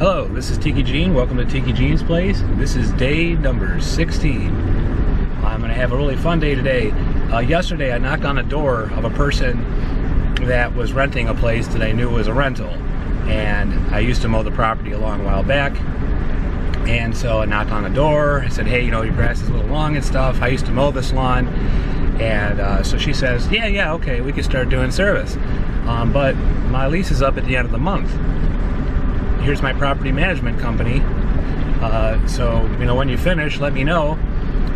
Hello, this is Tiki Gene. Welcome to Tiki Gene's Place. This is day number 16. I'm going to have a really fun day today. Yesterday I knocked on a door of a person that was renting a place that I knew was a rental. And I used to mow the property a long while back. And so I knocked on the door. I said, hey, you know, your grass is a little long and stuff. I used to mow this lawn. And so she says, yeah, okay, we can start doing service. But my lease is up at the end of the month. Here's my property management company. So, you know, when you finish, let me know.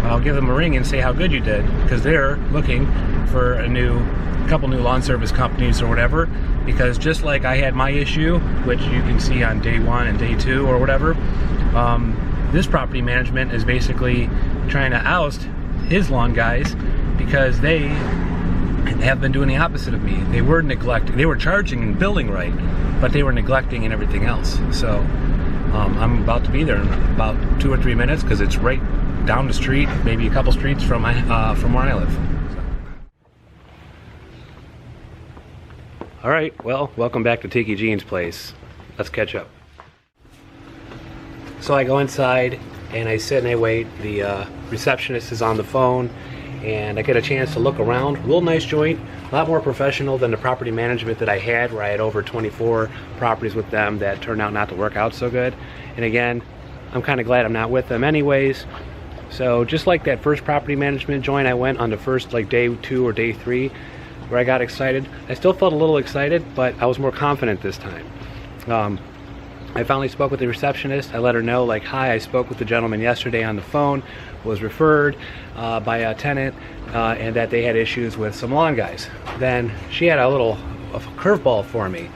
I'll give them a ring and say how good you did, because they're looking for a couple new lawn service companies or whatever. Because just like I had my issue, which you can see on day 1 and day 2 or whatever, this property management is basically trying to oust his lawn guys because they have been doing the opposite of me. They were neglecting. They were charging and billing right, but they were neglecting and everything else. So I'm about to be there in about 2 or 3 minutes because it's right down the street, maybe a couple streets from where I live. So. All right, well, welcome back to Tiki Gene's Place. Let's catch up. So I go inside and I sit and I wait. The receptionist is on the phone. And I get a chance to look around. A little nice joint, a lot more professional than the property management that I had, where I had over 24 properties with them that turned out not to work out so good. And again, I'm kind of glad I'm not with them anyways. So just like that first property management joint I went on the first like day 2 or day 3, where I got excited. I still felt a little excited, but I was more confident this time. I finally spoke with the receptionist. I let her know, like, hi, I spoke with the gentleman yesterday on the phone, was referred by a tenant, and that they had issues with some lawn guys. Then she had a curveball for me.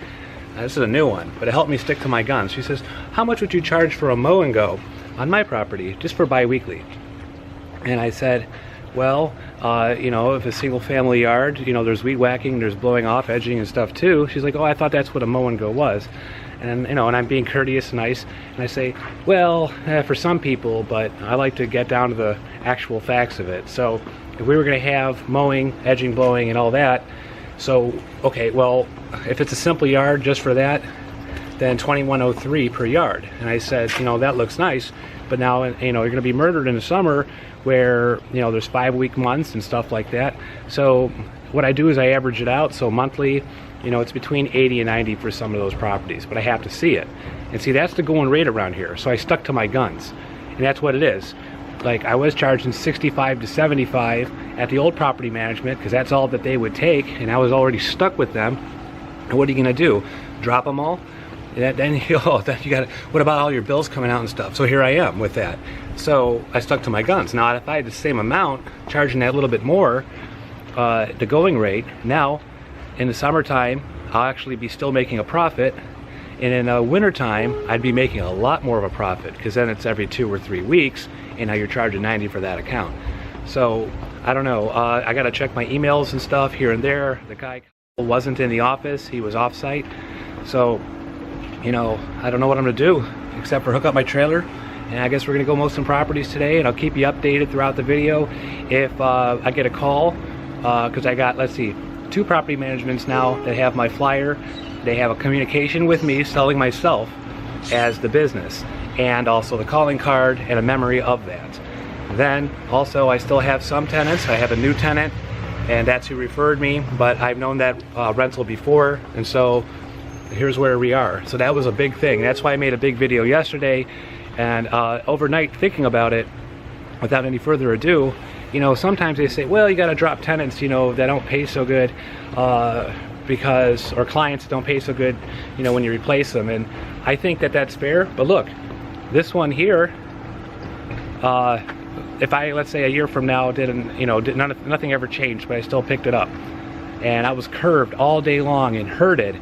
This is a new one, but it helped me stick to my guns. She says, how much would you charge for a mow and go on my property, just for bi-weekly? And I said, well, you know, if a single family yard, you know, there's weed whacking, there's blowing off, edging and stuff too. She's like, oh, I thought that's what a mow and go was. And, you know, and I'm being courteous, nice, and I say, well, for some people, but I like to get down to the actual facts of it. So if we were going to have mowing, edging, blowing, and all that, so, okay, well, if it's a simple yard just for that, then $21.03 per yard. And I said, you know, that looks nice, but now, you know, you're going to be murdered in the summer where, you know, there's 5-week months and stuff like that. So what I do is I average it out, so monthly, you know, it's between 80 and 90 for some of those properties, but I have to see it. And see, that's the going rate around here. So I stuck to my guns, and that's what it is. Like, I was charging 65 to 75 at the old property management because that's all that they would take, and I was already stuck with them. And what are you gonna do? Drop them all? Then you got, what about all your bills coming out and stuff? So here I am with that. So I stuck to my guns. Now, if I had the same amount, charging that little bit more, the going rate, now, in the summertime, I'll actually be still making a profit, and in the wintertime, I'd be making a lot more of a profit, because then it's every 2 or 3 weeks, and now you're charging 90 for that account. So, I don't know, I gotta check my emails and stuff here and there. The guy wasn't in the office, he was off-site, so, you know, I don't know what I'm gonna do, except for hook up my trailer, and I guess we're gonna go mow some properties today, and I'll keep you updated throughout the video. If I get a call, because I got, let's see, 2 property managements now that have my flyer. They have a communication with me selling myself as the business, and also the calling card and a memory of that. Then also I still have some tenants. I have a new tenant, and that's who referred me, but I've known that rental before, and so here's where we are. So that was a big thing. That's why I made a big video yesterday, and overnight thinking about it, without any further ado, you know, sometimes they say, well, you got to drop tenants, you know, that don't pay so good or clients don't pay so good, you know, when you replace them. And I think that that's fair. But look, this one here, if I, let's say a year from now, nothing ever changed, but I still picked it up. And I was curved all day long and herded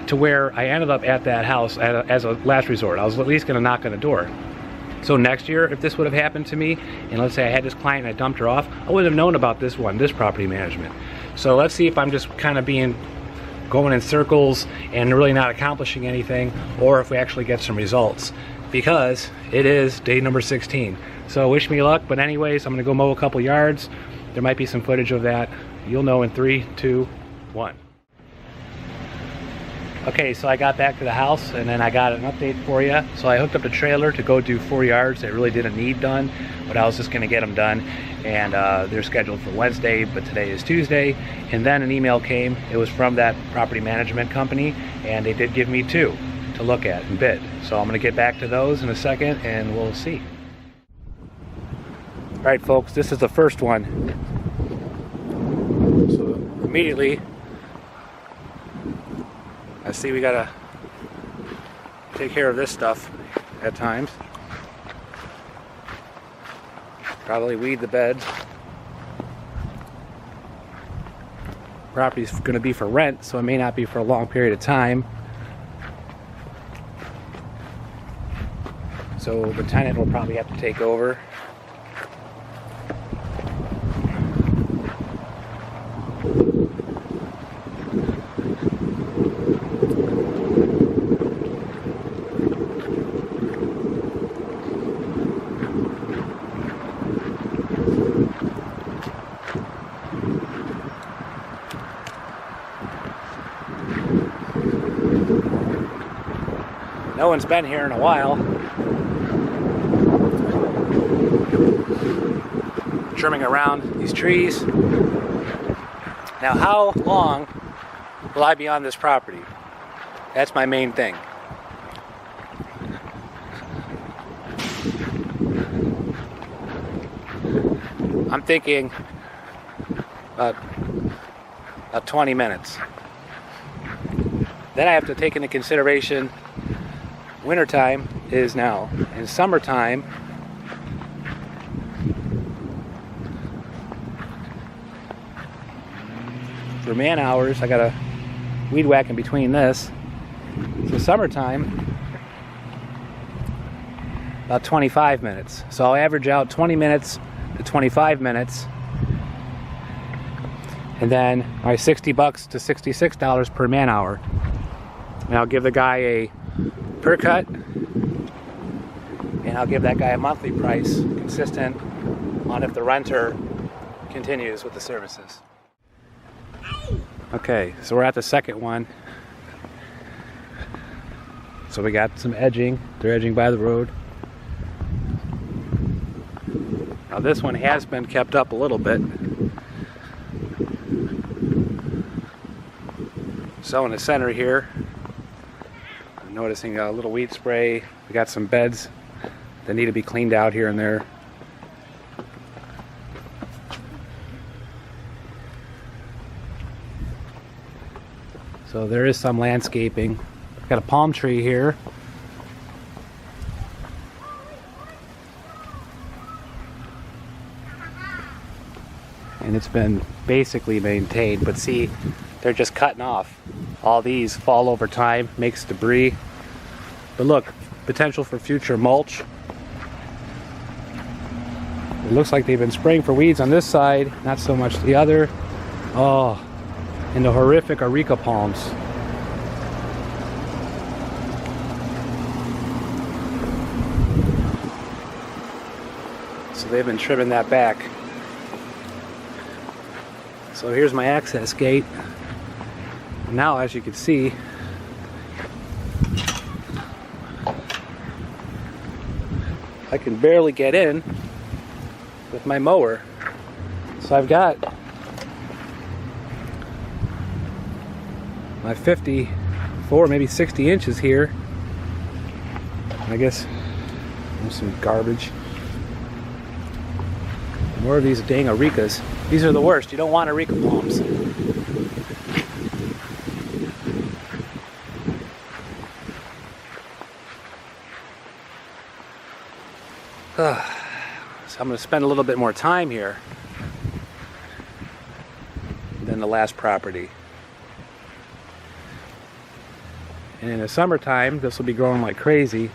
to where I ended up at that house as a last resort. I was at least going to knock on the door. So next year, if this would have happened to me, and let's say I had this client and I dumped her off, I wouldn't have known about this property management. So let's see if I'm just kind of going in circles and really not accomplishing anything, or if we actually get some results, because it is day number 16. So wish me luck, but anyways, I'm gonna go mow a couple yards. There might be some footage of that. You'll know in 3, 2, 1. Okay, so I got back to the house and then I got an update for you. So I hooked up the trailer to go do 4 yards that really didn't need done, but I was just gonna get them done. And they're scheduled for Wednesday, but today is Tuesday. And then an email came, it was from that property management company, and they did give me 2 to look at and bid. So I'm gonna get back to those in a second and we'll see. All right, folks, this is the first one. So immediately, I see we gotta take care of this stuff at times. Probably weed the beds. Property's gonna be for rent, so it may not be for a long period of time. So the tenant will probably have to take over. No one's been here in a while. Trimming around these trees. Now, how long will I be on this property? That's my main thing. I'm thinking about 20 minutes. Then I have to take into consideration wintertime is now. In summertime, for man hours, I gotta weed whack in between this. So summertime, about 25 minutes. So I'll average out 20 minutes to 25 minutes. And then my $60 to $66 per man hour. And I'll give the guy a per cut, and I'll give that guy a monthly price consistent on if the renter continues with the services. Okay, so we're at the second one. So we got some edging. They're edging by the road. Now this one has been kept up a little bit. So in the center here, noticing a little weed spray. We got some beds that need to be cleaned out here and there. So there is some landscaping. Got a palm tree here. And it's been basically maintained, but see, they're just cutting off. All these fall over time, makes debris. But look, potential for future mulch. It looks like they've been spraying for weeds on this side, not so much the other. Oh, and the horrific areca palms. So they've been trimming that back. So here's my access gate. Now, as you can see, I can barely get in with my mower. So I've got my 54, maybe 60 inches here. I guess there's some garbage. More of these dang arecas. These are the worst. You don't want areca palms. So I'm going to spend a little bit more time here than the last property. And in the summertime, this will be growing like crazy.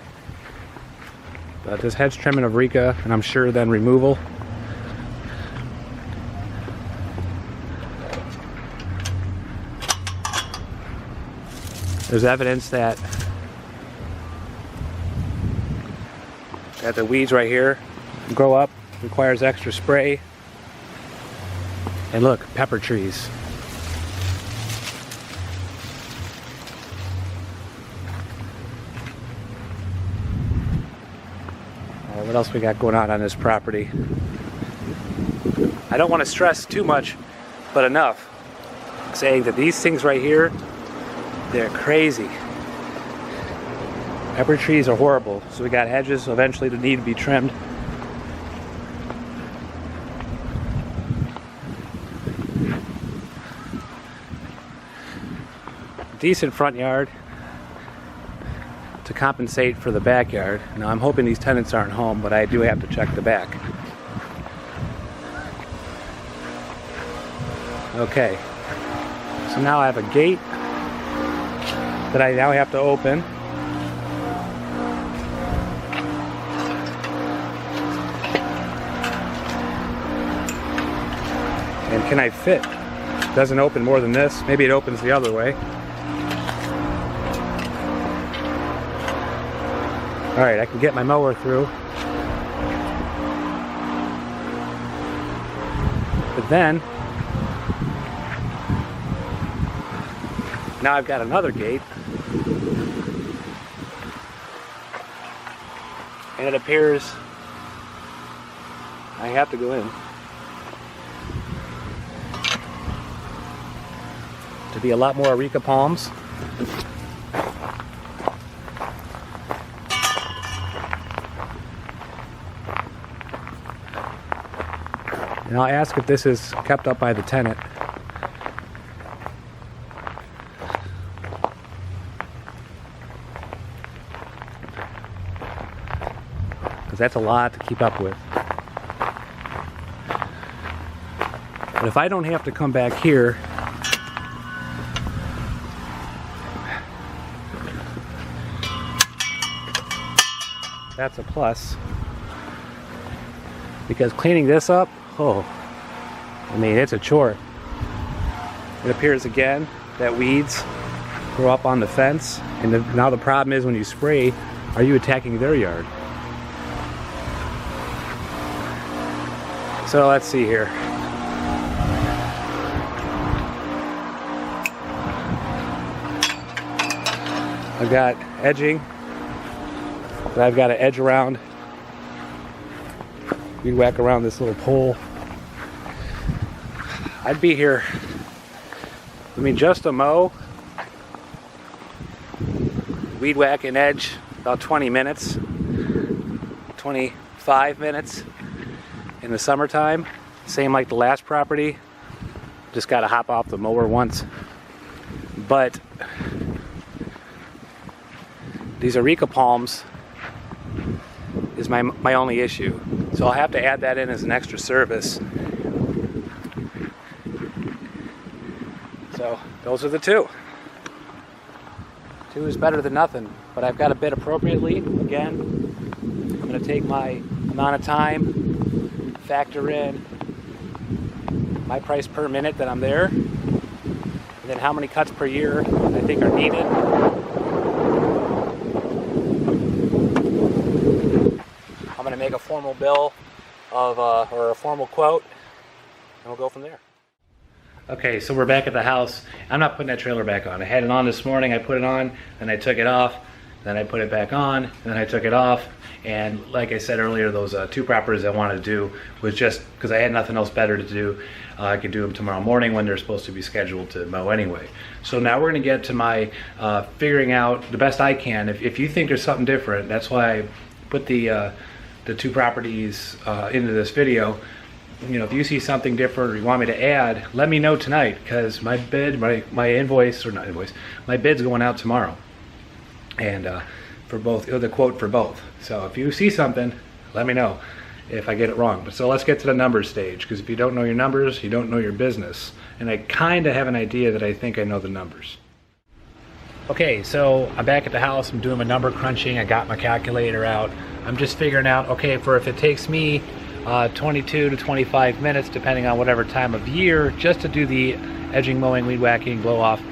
But this hedge trimming of areca, and I'm sure then removal. There's evidence that the weeds right here grow up, requires extra spray. And look, pepper trees. what else we got going on this property. I don't want to stress too much, but enough, saying that these things right here, they're crazy. Every trees are horrible, so we got hedges eventually that need to be trimmed. Decent front yard to compensate for the backyard. Now I'm hoping these tenants aren't home, but I do have to check the back. Okay, so now I have a gate that I now have to open. And can I fit? Doesn't open more than this. Maybe it opens the other way. All right, I can get my mower through. But then, now I've got another gate. And it appears I have to go in. To be a lot more areca palms. And I'll ask if this is kept up by the tenant. Because that's a lot to keep up with. But if I don't have to come back here, that's a plus. Because cleaning this up, oh, I mean, it's a chore. It appears again that weeds grow up on the fence, and now the problem is when you spray, are you attacking their yard? So let's see here. I've got edging that I've got to edge around. Weed whack around this little pole. I'd be here, I mean, just a mow, weed whack and edge, about 20 minutes, 25 minutes in the summertime. Same like the last property, just got to hop off the mower once. But these areca palms is my only issue. So I'll have to add that in as an extra service. So those are the two. Two is better than nothing, but I've got to bid appropriately. Again, I'm going to take my amount of time, factor in my price per minute that I'm there, and then how many cuts per year I think are needed. I'm going to make a formal bill of or a formal quote, and we'll go from there. Okay, so we're back at the house. I'm not putting that trailer back on. I had it on this morning, I put it on, then I took it off, then I put it back on, then I took it off, and like I said earlier, those two properties I wanted to do was just because I had nothing else better to do. I could do them tomorrow morning when they're supposed to be scheduled to mow anyway. So now we're going to get to my figuring out the best I can. If you think there's something different, that's why I put the two properties into this video. You know, if you see something different or you want me to add, let me know tonight, because my bid, my invoice, or not invoice, my bid's going out tomorrow, and for both, the quote for both. So if you see something, let me know if I get it wrong. But so let's get to the numbers stage, because if you don't know your numbers, you don't know your business. And I kind of have an idea that I think I know the numbers. Okay, so I'm back at the house. I'm doing my number crunching. I got my calculator out. I'm just figuring out, okay, for if it takes me 22 to 25 minutes, depending on whatever time of year, just to do the edging, mowing, weed whacking, blow off,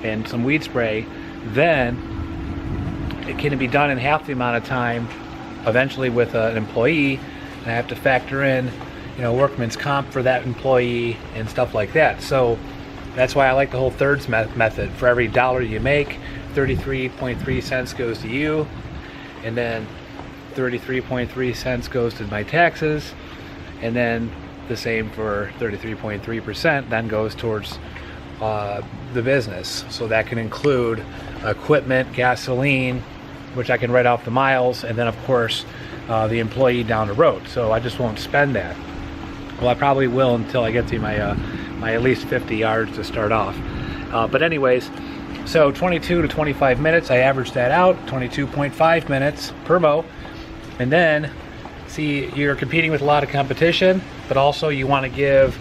and some weed spray, then it can be done in half the amount of time eventually with an employee. And I have to factor in, you know, workman's comp for that employee and stuff like that. So that's why I like the whole thirds method. For every dollar you make, 33.3 cents goes to you, and then 33.3 cents goes to my taxes, and then the same for 33.3% then goes towards the business. So that can include equipment, gasoline, which I can write off the miles, and then of course the employee down the road. So I just won't spend that. Well, I probably will until I get to my my at least 50 yards to start off. But anyways, so 22 to 25 minutes, I averaged that out, 22.5 minutes per mow. And then, see, you're competing with a lot of competition, but also you want to give,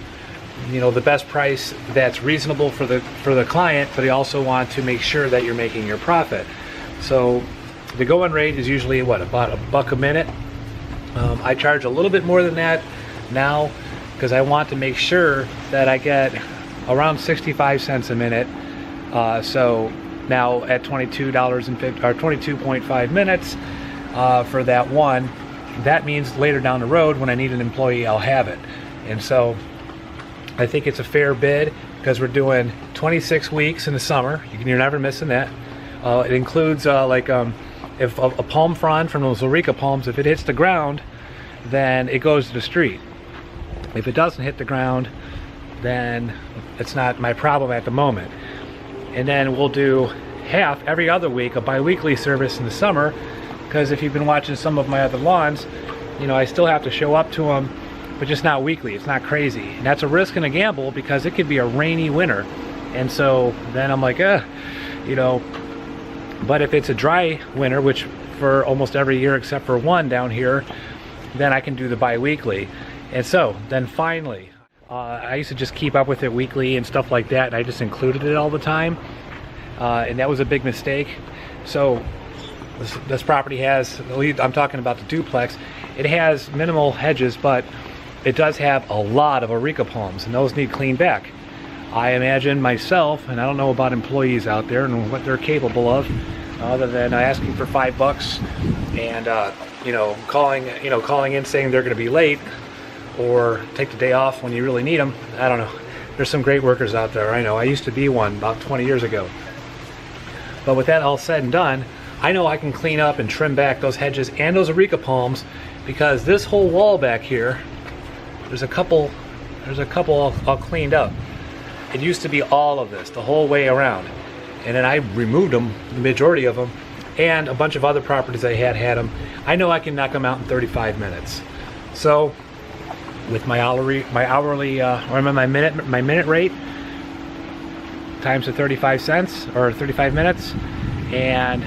you know, the best price that's reasonable for the client, but you also want to make sure that you're making your profit. So the going rate is usually what, about $1 a minute. I charge a little bit more than that now because I want to make sure that I get around 65 cents a minute. So now at $22.5 minutes for that one, that means later down the road when I need an employee, I'll have it. And so I think it's a fair bid because we're doing 26 weeks in the summer. You're never missing that. It includes if a palm frond from those Areca palms, if it hits the ground, then it goes to the street. If it doesn't hit the ground, then it's not my problem at the moment. And then we'll do half every other week, a bi-weekly service in the summer, because if you've been watching some of my other lawns, you know, I still have to show up to them, but just not weekly. It's not crazy. And that's a risk and a gamble because it could be a rainy winter. And so then I'm like, you know, but if it's a dry winter, which for almost every year except for one down here, then I can do the bi-weekly. And so then finally, I used to just keep up with it weekly and stuff like that, and I just included it all the time, and that was a big mistake. So this property has, I'm talking about the duplex, it has minimal hedges, but it does have a lot of Areca palms, and those need cleaned back. I imagine myself, and I don't know about employees out there and what they're capable of, other than asking for $5 and you know, calling in saying they're going to be late, or take the day off when you really need them. I don't know. There's some great workers out there. I know. I used to be one about 20 years ago. But with that all said and done, I know I can clean up and trim back those hedges and those Areca palms, because this whole wall back here, there's a couple all cleaned up. It used to be all of this, the whole way around. And then I removed them, the majority of them, and a bunch of other properties I had them. I know I can knock them out in 35 minutes. So with my minute rate times the 35 cents or 35 minutes, and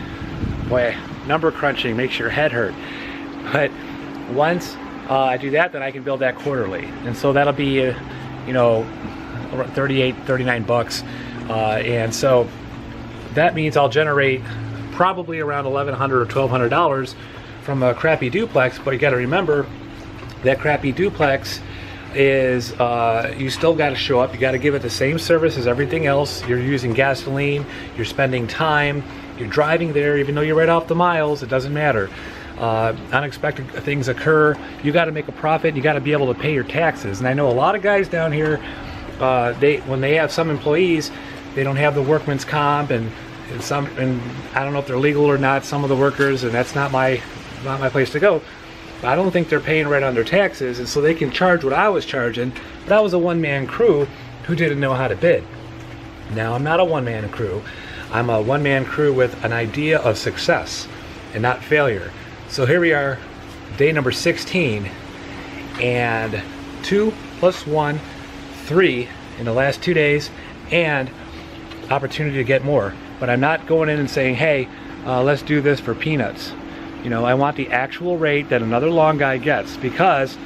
boy, number crunching makes your head hurt. But once I do that, then I can build that quarterly, and so that'll be you know, 38, 39 bucks, and so that means I'll generate probably around $1,100 or $1,200 from a crappy duplex. But you got to remember, that crappy duplex is you still got to show up. You got to give it the same service as everything else. You're using gasoline, you're spending time, you're driving there even though you're right off the miles. It doesn't matter. Unexpected things occur. You got to make a profit. You got to be able to pay your taxes. And I know a lot of guys down here, when they have some employees, they don't have the workman's comp, and I don't know if they're legal or not, some of the workers, and that's not my place to go. I don't think they're paying right on their taxes, and so they can charge what I was charging, but I was a one-man crew who didn't know how to bid. Now, I'm not a one-man crew. I'm a one-man crew with an idea of success and not failure. So here we are, day number 16, and 2 + 1, 3 in the last 2 days, and opportunity to get more. But I'm not going in and saying, hey, let's do this for peanuts. You know, I want the actual rate that another lawn guy gets, because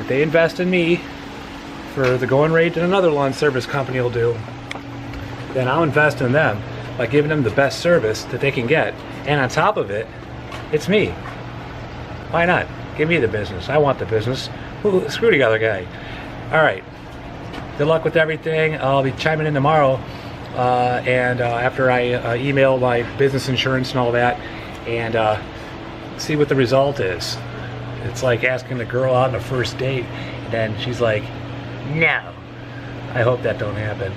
if they invest in me for the going rate that another lawn service company will do, then I'll invest in them by giving them the best service that they can get. And on top of it, it's me. Why not? Give me the business. I want the business. Ooh, screw the other guy. All right. Good luck with everything. I'll be chiming in tomorrow after I email my business insurance and all that, and see what the result is. It's like asking a girl out on a first date, and then she's like, no. I hope that don't happen.